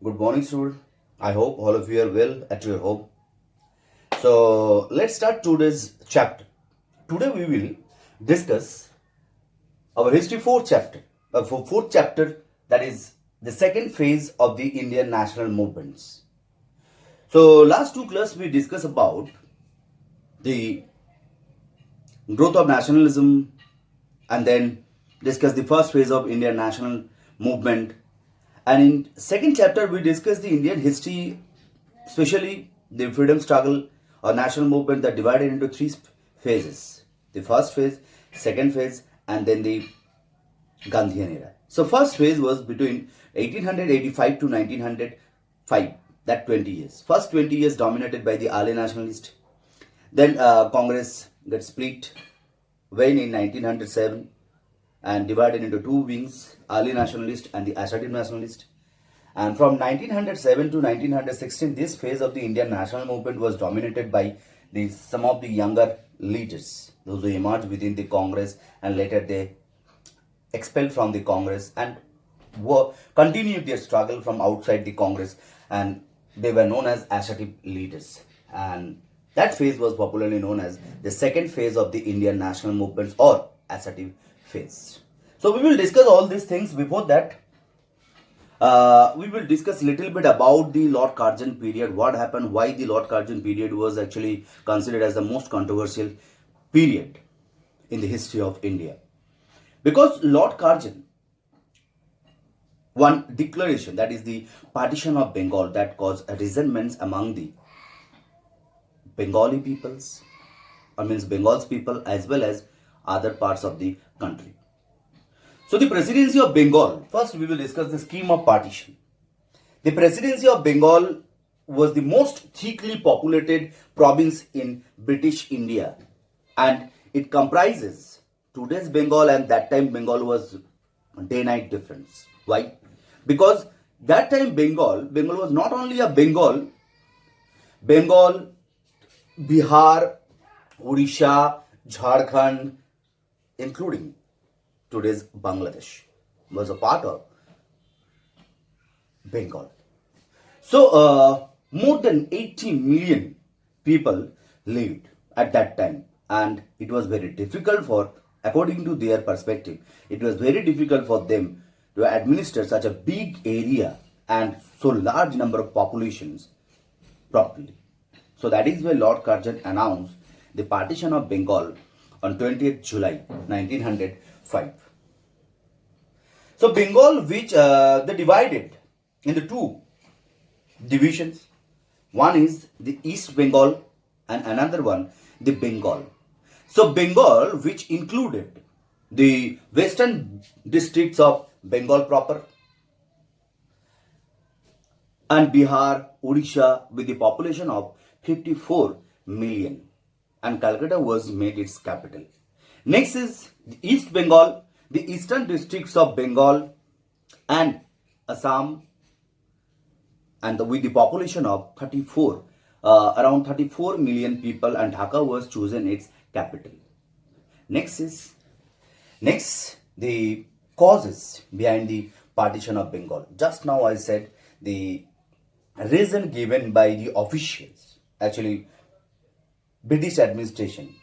Good morning, student. I hope all of you are well at your home. So let's start today's chapter. Today we will discuss our history fourth chapter, that is the second phase of the Indian national movements. So last two class we discussed about the growth of nationalism and then discuss the first phase of Indian national movement. And in second chapter we discuss the Indian history, especially the freedom struggle or national movement that divided into three phases. The first phase, second phase, and then the Gandhian era. So first phase was between 1885 to 1905, that 20 years. First 20 years dominated by the early nationalist. Then Congress got split when in 1907 and divided into two wings, early nationalist and the assertive nationalist. And from 1907 to 1916, this phase of the Indian national movement was dominated by some of the younger leaders, those who emerged within the Congress and later they expelled from the Congress and continued their struggle from outside the Congress, and they were known as assertive leaders. And that phase was popularly known as the second phase of the Indian national movements or assertive phase. So we will discuss all these things. Before that, we will discuss a little bit about the Lord Curzon period, what happened, why the Lord Curzon period was actually considered as the most controversial period in the history of India. Because Lord Curzon, one declaration, that is the partition of Bengal, that caused resentments among the Bengali peoples, Bengal's people as well as other parts of the country. So the presidency of Bengal, first we will discuss the scheme of partition. The presidency of Bengal was the most thickly populated province in British India, and it comprises today's Bengal, and that time Bengal was day-night difference. Why? Because that time Bengal was not only a Bengal, Bihar, Odisha, Jharkhand, including today's Bangladesh, was a part of Bengal. So more than 80 million people lived at that time, and it was very difficult for, according to their perspective, it was very difficult for them to administer such a big area and so large number of populations properly. So that is why Lord Curzon announced the partition of Bengal on 20th July 1905. So Bengal, which they divided into two divisions. One is the East Bengal and another one the Bengal. So Bengal, which included the western districts of Bengal proper and Bihar, Odisha, with the population of 54 million, and Calcutta was made its capital. Next is the East Bengal, the eastern districts of Bengal and Assam, and with the population of around 34 million people, and Dhaka was chosen its capital. Next the causes behind the partition of Bengal. Just now I said the reason given by the officials, actually British administration,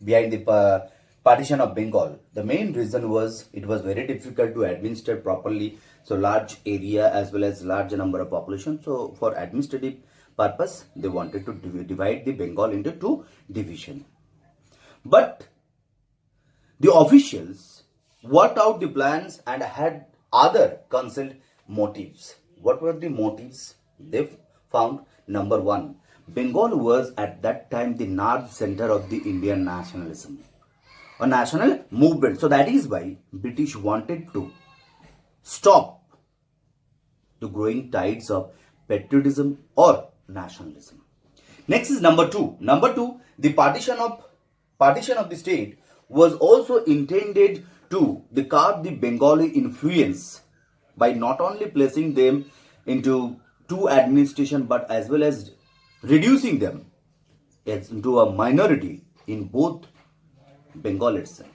behind the partition of Bengal. The main reason was it was very difficult to administer properly, so large area as well as large number of population. So for administrative purpose, they wanted to divide the Bengal into two divisions. But the officials worked out the plans and had other concealed motives. What were the motives? They found, number one, Bengal was at that time the nerve center of the Indian nationalism, a national movement. So that is why British wanted to stop the growing tides of patriotism or nationalism. Next is number two. Number two, the partition of the state was also intended to curb the Bengali influence by not only placing them into two administration but as well as reducing them into a minority in both Bengal itself,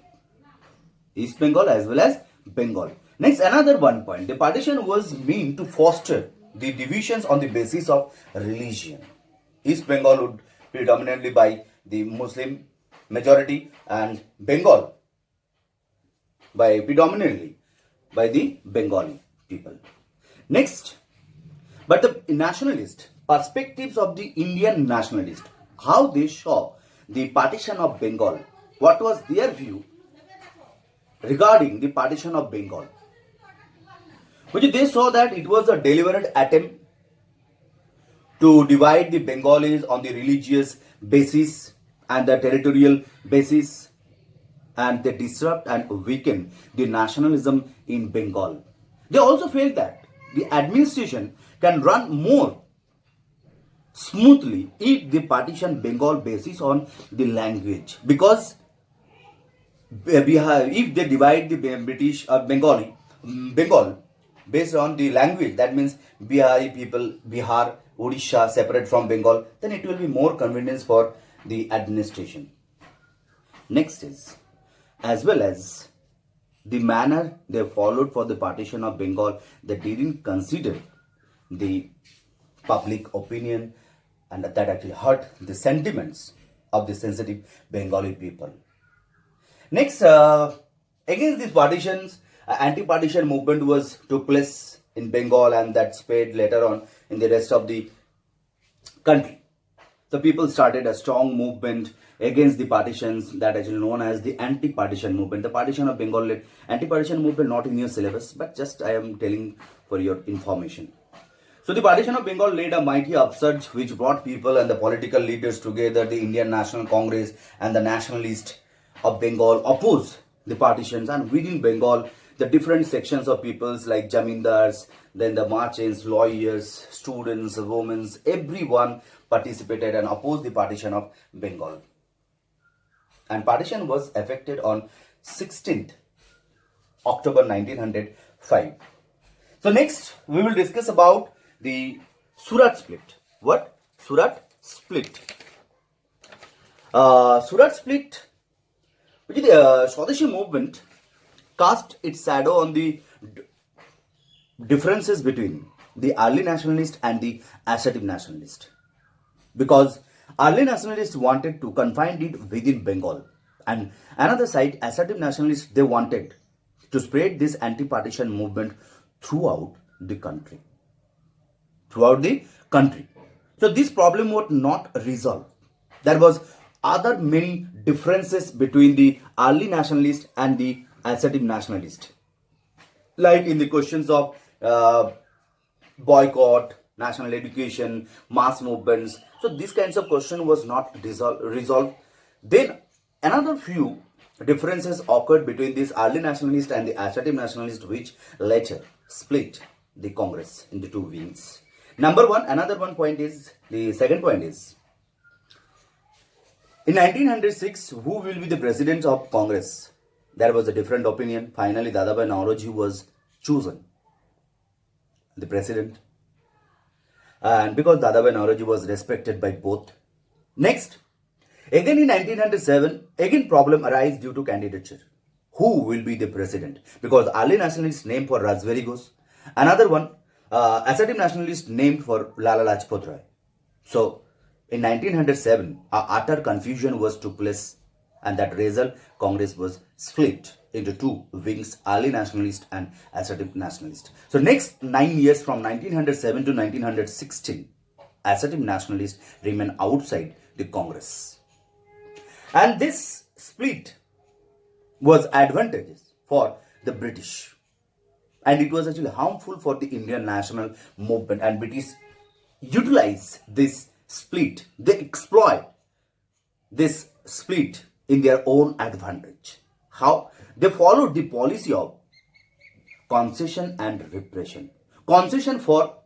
East Bengal as well as Bengal. Next, another one point, the partition was meant to foster the divisions on the basis of religion. East Bengal would predominantly by the Muslim majority and Bengal by predominantly by the Bengali people. Next, but the nationalist perspectives of the Indian nationalist, how they saw the partition of Bengal, what was their view regarding the partition of Bengal, which they saw that it was a deliberate attempt to divide the Bengalis on the religious basis and the territorial basis, and they disrupt and weaken the nationalism in Bengal. They also felt that the administration can run more smoothly if they partition Bengal basis on the language, because if they divide the British Bengal based on the language, that means Bihari people, Bihar, Odisha separate from Bengal, then it will be more convenience for the administration. Next is, as well as the manner they followed for the partition of Bengal, they didn't consider the public opinion, and that actually hurt the sentiments of the sensitive Bengali people. Next, against these partitions, anti-partition movement took place in Bengal, and that spread later on in the rest of the country. So people started a strong movement against the partitions, that is known as the anti-partition movement. The partition of Bengal, anti-partition movement, not in your syllabus, but just I am telling for your information. So the partition of Bengal laid a mighty upsurge which brought people and the political leaders together. The Indian National Congress and the nationalists of Bengal opposed the partitions, and within Bengal, the different sections of peoples like Jamindars, then the merchants, lawyers, students, women, everyone participated and opposed the partition of Bengal. And partition was effected on 16th October 1905. So next, we will discuss about the Surat split. What? Surat split. Surat split, which is the Swadeshi movement, cast its shadow on the differences between the early nationalist and the assertive nationalist, because early nationalists wanted to confine it within Bengal, and another side, assertive nationalists, they wanted to spread this anti-partition movement throughout the country. So this problem was not resolved. There was other many differences between the early nationalist and the assertive nationalist, like in the questions of boycott, national education, mass movements. So these kinds of question was not resolved. Then another few differences occurred between this early nationalist and the assertive nationalist, which later split the Congress into two wings. The second point is, in 1906, who will be the president of Congress? There was a different opinion. Finally, Dadabhai Naoroji was chosen the president, and because Dadabhai Naoroji was respected by both. Next, again in 1907, again problem arise due to candidature. Who will be the president? Because early nationalists named for Rajbehari Ghosh, another one, assertive nationalist named for Lala Lajpat Rai. So in 1907, utter confusion was took place, and that result, Congress was split into two wings, early nationalist and assertive nationalist. So next 9 years, from 1907 to 1916, assertive nationalists remain outside the Congress. And this split was advantageous for the British, and it was actually harmful for the Indian national movement, and British utilize this split. They exploit this split in their own advantage. How? They followed the policy of concession and repression. Concession for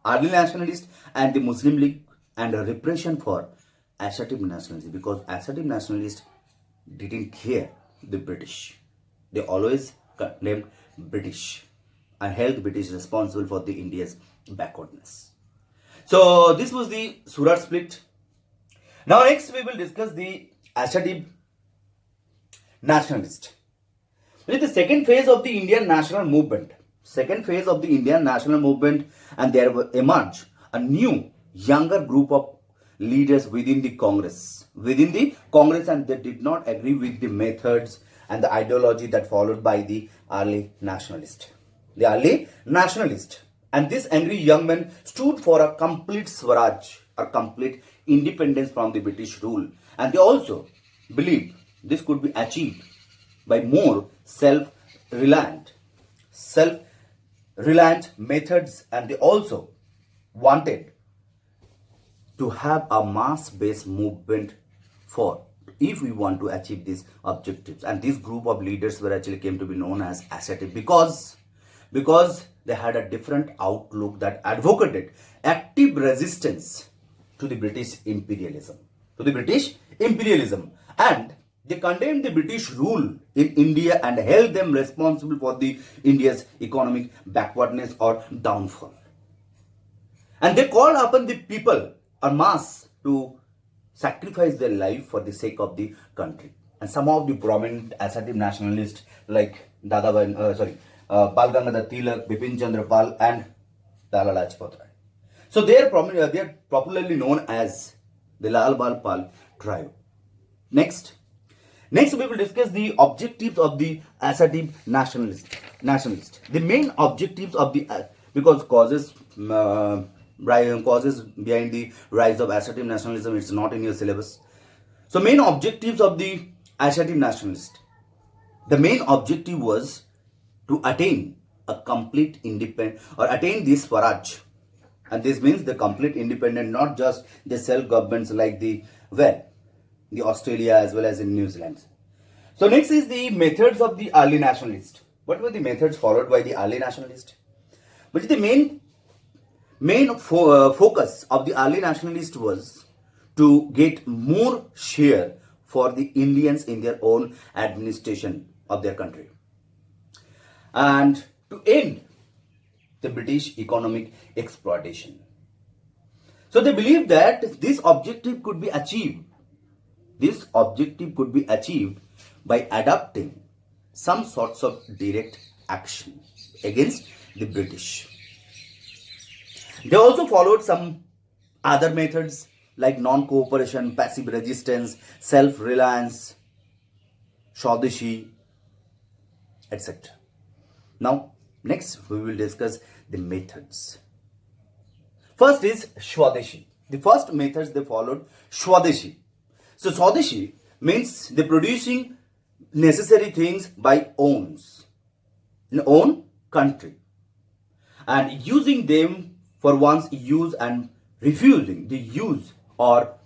early nationalists and the Muslim League, and repression for assertive nationalists, because assertive nationalists didn't care the British. They always named British and held British responsible for the India's backwardness. So this was the Surat split. Now next we will discuss the assertive nationalist. It is the second phase of the Indian national movement. second phase of the Indian national movement, and there emerged a new, younger group of leaders within the Congress. And they did not agree with the methods and the ideology that followed by the early nationalists. And these angry young men stood for a complete Swaraj, a complete independence from the British rule. And they also believed this could be achieved by more self-reliant methods, and they also wanted to have a mass-based movement for if we want to achieve these objectives. And this group of leaders were actually came to be known as ascetic because they had a different outlook that advocated active resistance to the British imperialism. And they condemned the British rule in India and held them responsible for the India's economic backwardness or downfall. And they called upon the people en masse to sacrifice their life for the sake of the country. And some of the prominent assertive nationalists like Bal Gangadhar Tilak, Bipin Chandra Pal, and Lala Lajpat Rai. So they are popularly known as the Lal Bal Pal trio. Next, we will discuss the objectives of the assertive nationalist. The main objectives of the because causes behind the rise of assertive nationalism, it's not in your syllabus. So main objectives of the assertive nationalist. The main objective was to attain a complete independence or attain this Swaraj. And this means the complete independence, not just the self-governments like the Australia as well as in New Zealand. So next is the methods of the early nationalist. What were the methods followed by the early nationalist? But the main focus of the early nationalist was to get more share for the Indians in their own administration of their country, and to end the British economic exploitation. So they believed that this objective could be achieved by adopting some sorts of direct action against the British. They also followed some other methods like non-cooperation, passive resistance, self-reliance, Swadeshi, etc. Now, next we will discuss the methods. First is Swadeshi. The first methods they followed, Swadeshi. So Swadeshi means the producing necessary things by own country and using them for one's use and refusing the use or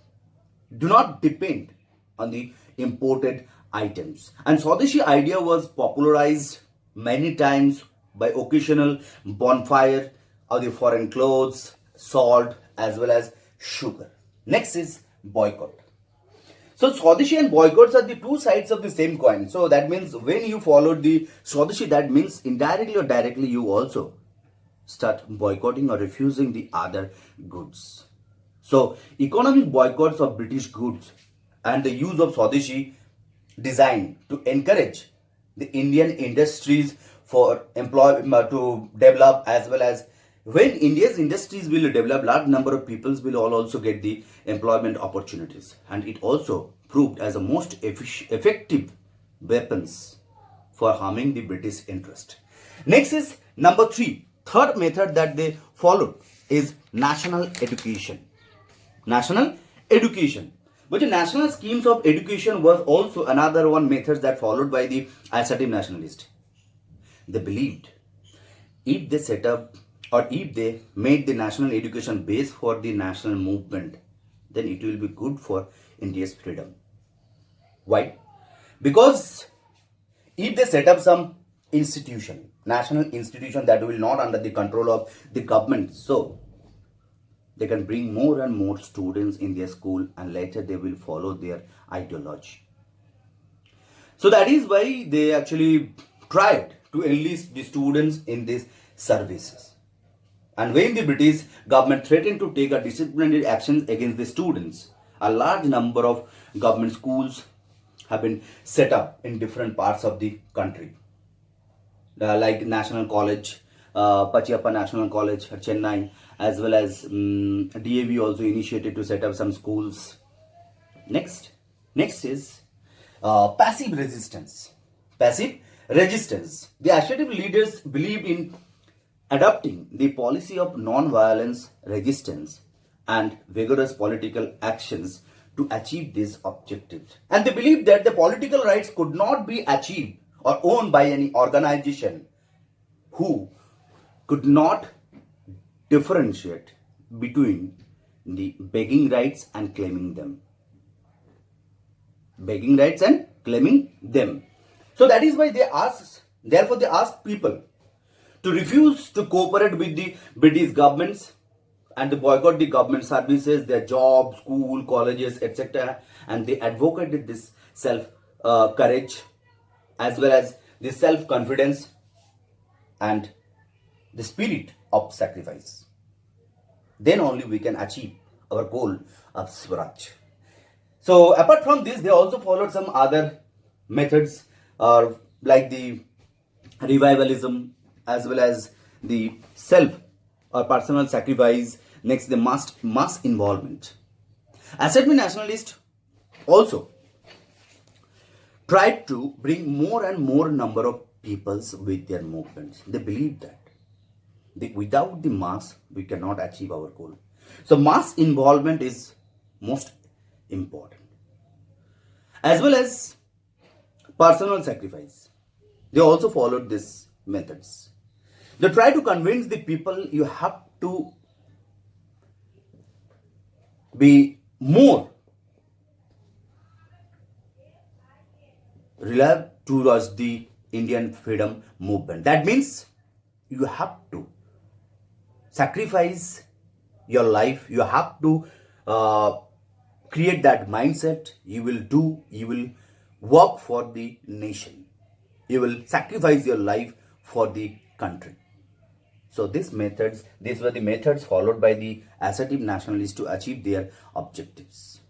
do not depend on the imported items. And Swadeshi idea was popularized many times by occasional bonfire of the foreign clothes, salt as well as sugar. Next is boycott. So Swadeshi and boycotts are the two sides of the same coin. So that means when you followed the Swadeshi, that means indirectly or directly you also start boycotting or refusing the other goods. So economic boycotts of British goods and the use of Swadeshi designed to encourage the Indian industries for employment to develop, as well as when India's industries will develop, large number of peoples will all also get the employment opportunities, and it also proved as the most effective weapons for harming the British interest. Next is number 3. Third method that they followed is national education. National education. But the national schemes of education was also another one method that followed by the assertive nationalists. They believed if they set up or if they made the national education base for the national movement, then it will be good for India's freedom. Why? Because if they set up some institution, national institution that will not under the control of the government, so they can bring more and more students in their school and later they will follow their ideology. So that is why they actually tried to enlist the students in these services. And when the British government threatened to take a disciplinary actions against the students, a large number of government schools have been set up in different parts of the country, like National College, Pachiyappa National College at Chennai, as well as DAV also initiated to set up some schools. Next is passive resistance. Passive resistance. The assertive leaders believed in adopting the policy of non-violence resistance and vigorous political actions to achieve these objectives. And they believed that the political rights could not be achieved or owned by any organization who could not differentiate between the begging rights and claiming them. Begging rights and claiming them. So that is why they asked people to refuse to cooperate with the British governments and to boycott the government services, their jobs, school, colleges, etc. And they advocated this self-courage as well as the self-confidence and the spirit of sacrifice. Then only we can achieve our goal of Swaraj. So apart from this, they also followed some other methods like the revivalism as well as the self or personal sacrifice. Next, the mass involvement. Assembly nationalists also tried to bring more and more number of peoples with their movements. They believe that without the mass, we cannot achieve our goal. So mass involvement is most important. As well as personal sacrifice. They also followed these methods. They try to convince the people you have to be more reliable towards the Indian freedom movement. That means you have to sacrifice your life. You have to create that mindset. You will work for the nation. You will sacrifice your life for the country. So these were the methods followed by the assertive nationalists to achieve their objectives.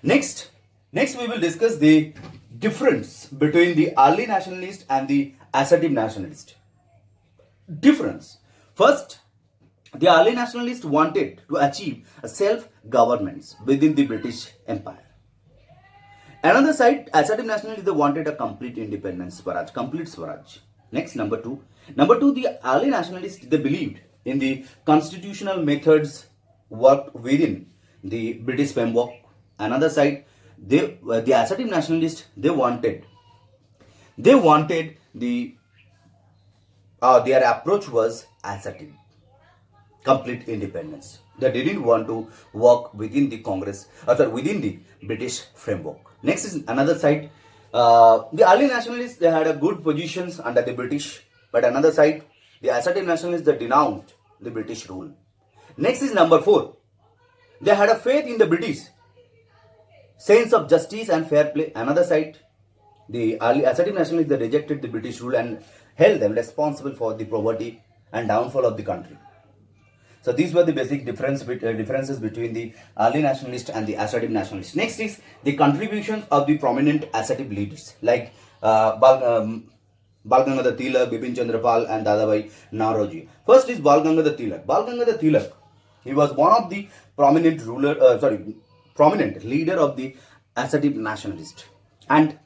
Next we will discuss the difference between the early nationalist and the assertive nationalist. Difference. First, the early nationalists wanted to achieve a self-governance within the British Empire. Another side, assertive nationalists, they wanted a complete independence, Swaraj, complete Swaraj. Next, number two, the early nationalists, they believed in the constitutional methods worked within the British framework. Another side, the assertive nationalists, they wanted the their approach was assertive, complete independence. They didn't want to work within the within the British framework. Next is another side. The early nationalists, they had a good positions under the British, but another side, the assertive nationalists, they denounced the British rule. Next is number 4. They had a faith in the British, sense of justice and fair play. Another side, the early assertive nationalists, they rejected the British rule and held them responsible for the poverty and downfall of the country. So these were the basic differences between the early nationalists and the assertive nationalists. Next is the contributions of the prominent assertive leaders like Bal Gangadhar Tilak, Bipin Chandra Pal and Dadabhai Naoroji. First is Bal Gangadhar Tilak. Bal Gangadhar Tilak, he was one of the prominent leader of the assertive nationalist, and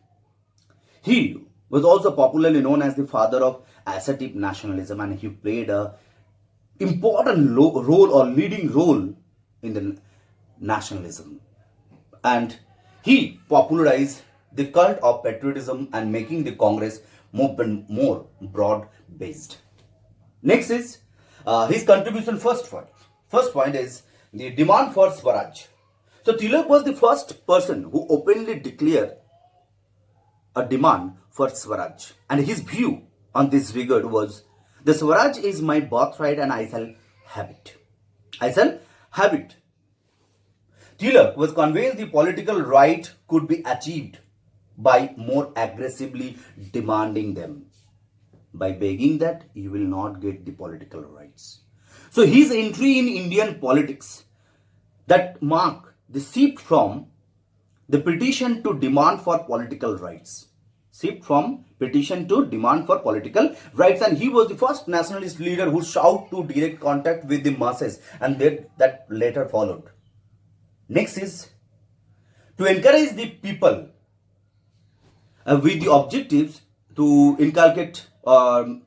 he was also popularly known as the father of assertive nationalism, and he played a important role or leading role in the nationalism, and he popularized the cult of patriotism and making the Congress movement more broad based. Next is his contribution. First point is the demand for Swaraj. So Tilak was the first person who openly declared a demand for Swaraj, and his view on this regard was, the Swaraj is my birthright and I shall have it. Tilak was convinced the political right could be achieved by more aggressively demanding them. By begging that, you will not get the political rights. So his entry in Indian politics that marked the shift from the petition to demand for political rights. shift from petition to demand for political rights, and he was the first nationalist leader who sought to direct contact with the masses, and that later followed. Next is to encourage the people with the objectives to inculcate the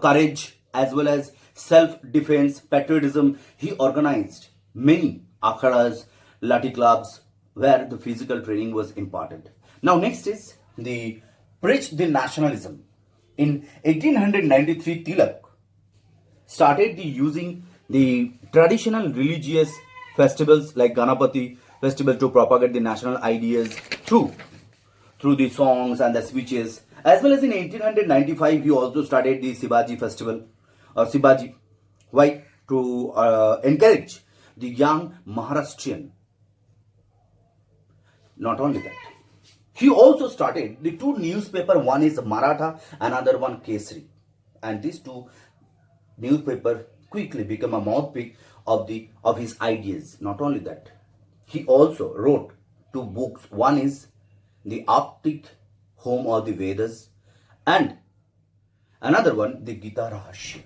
courage as well as self-defense, patriotism. He organized many akhadas, lati clubs, where the physical training was imparted. Now, next is the preach the nationalism. In 1893, Tilak started the using the traditional religious festivals like Ganapati festival to propagate the national ideas through the songs and the speeches. As well as in 1895, he also started the Shivaji festival or Shivaji. Why? To encourage the young Maharashtrian. Not only that, he also started the two newspaper. One is Maratha, another one Kesari, and these two newspaper quickly become a mouthpiece of his ideas. Not only that, he also wrote two books. One is the Aptik Home of the Vedas, and another one the Gita Rahasya.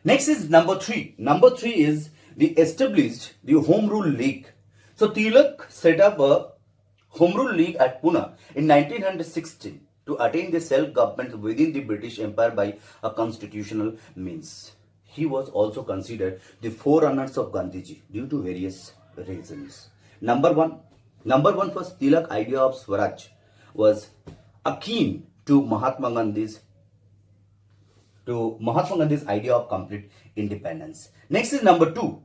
Next is number three. Number three is the established the Home Rule League. So Tilak set up a Home Rule League at Pune in 1916 to attain the self-government within the British Empire by a constitutional means. He was also considered the forerunners of Gandhiji due to various reasons. Number one first Tilak idea of Swaraj was akin to Mahatma Gandhi's idea of complete independence. Next is number two.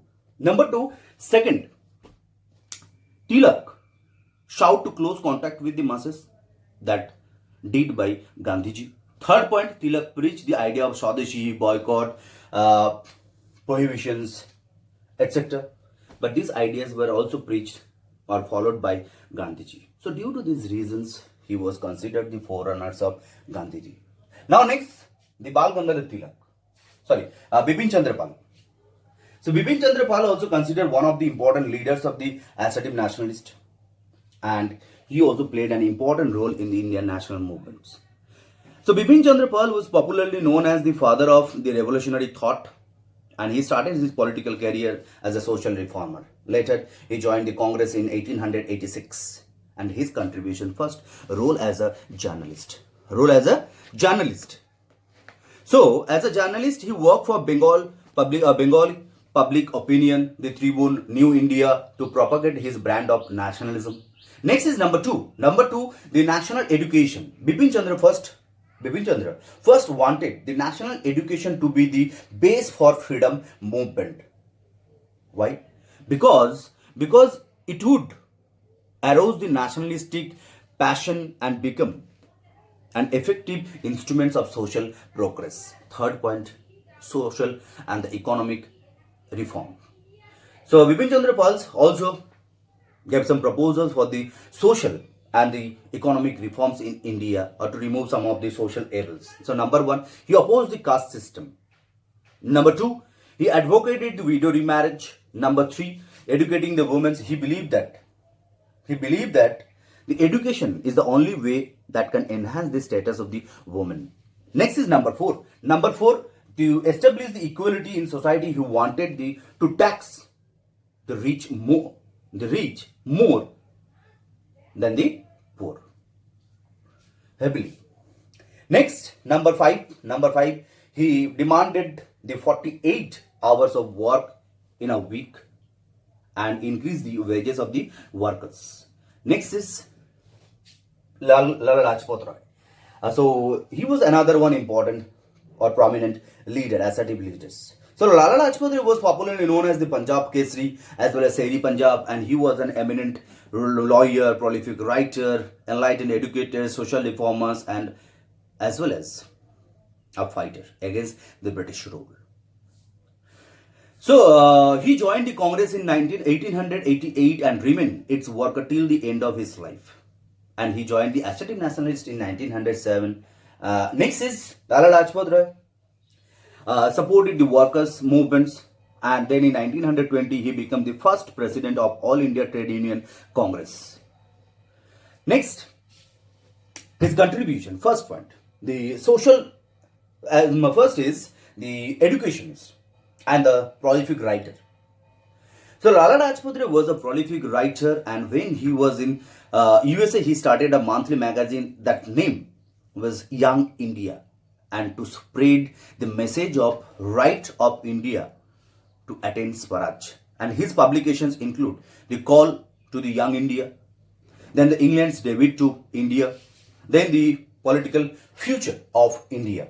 Second, Tilak shout to close contact with the masses, that did by Gandhiji. Third point, Tilak preached the idea of Swadeshi, boycott, prohibitions, etc. But these ideas were also preached or followed by Gandhiji. So due to these reasons, he was considered the forerunners of Gandhiji. Now next, the Bal Gangadhar Tilak. Bipin Chandra Pal. So Bipin Chandra Pal also considered one of the important leaders of the assertive nationalist, and he also played an important role in the Indian national movements. So Bipin Chandra Pal was popularly known as the father of the revolutionary thought, and he started his political career as a social reformer. Later, he joined the Congress in 1886, and his contribution first role as a journalist. So, as a journalist, he worked for Bengali public opinion, the Tribune, New India, to propagate his brand of nationalism. Next is number two, the national education. Bipin Chandra first wanted the national education to be the base for freedom movement. Why? Because it would arouse the nationalistic passion and become an effective instrument of social progress. Third point, social and the economic reform. So Bipin Chandra Pal also gave some proposals for the social and the economic reforms in India, or to remove some of the social evils. So number one, he opposed the caste system. Number two, he advocated the widow remarriage. Number three, educating the women. He believed that the education is the only way that can enhance the status of the woman. Next is number four, to establish the equality in society. He wanted to tax the rich more than the poor heavily. Next, number five, he demanded the 48 hours of work in a week and increase the wages of the workers. Next is Lala Lajpat Rai. So he was another one important or prominent leader, assertive leaders. So Lala Lajpat Rai was popularly known as the Punjab Kesari as well as Seri Punjab, and he was an eminent lawyer, prolific writer, enlightened educator, social reformers, and as well as a fighter against the British rule. So he joined the Congress in 1888 and remained its worker till the end of his life. And he joined the Assertive Nationalists in 1907. Next is Lala Lajpat Rai. Supported the workers' movements, and then in 1920 he became the first president of All India Trade Union Congress. Next, His contribution, first point, the social, first is the educationist and the prolific writer. So Lala Rajput Ray was a prolific writer, and when he was in USA, he started a monthly magazine. That name was Young India, and to spread the message of right of India to attain Swaraj. And his publications include the Call to the Young India, then the England's Debut to India, then the Political Future of India.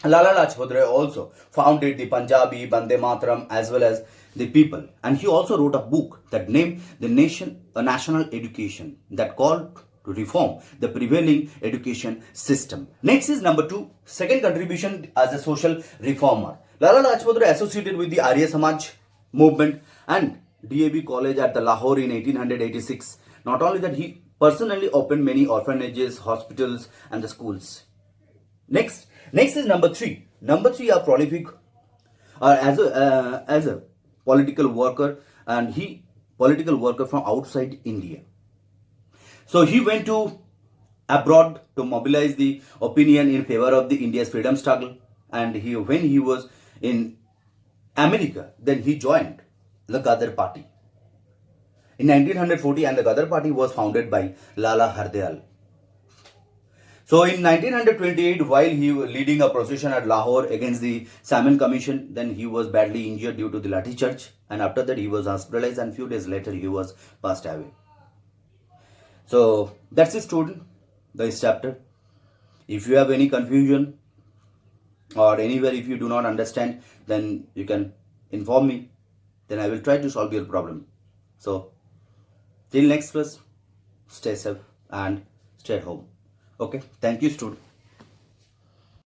Lala Lajpat Ray also founded the Punjabi Bande Mataram as well as the People, and he also wrote a book that named the nation a national education that called to reform the prevailing education system. Next is number two, second contribution as a social reformer. Lala Lajpat Ray associated with the Arya Samaj movement and DAB College at the Lahore in 1886. Not only that, he personally opened many orphanages, hospitals, and the schools. Next is number three. Number three, a prolific as a political worker, and he political worker from outside India. So he went to abroad to mobilize the opinion in favor of the India's freedom struggle, and when he was in America, then he joined the Ghadar Party in 1940, and the Ghadar Party was founded by Lala Hardayal. So in 1928, while he was leading a procession at Lahore against the Simon Commission, then he was badly injured due to the lathi charge, and after that he was hospitalized, and few days later he was passed away. So that's it, student, this chapter. If you have any confusion or anywhere if you do not understand, then you can inform me, then I will try to solve your problem. So till next class, stay safe and stay at home. Okay, thank you, student.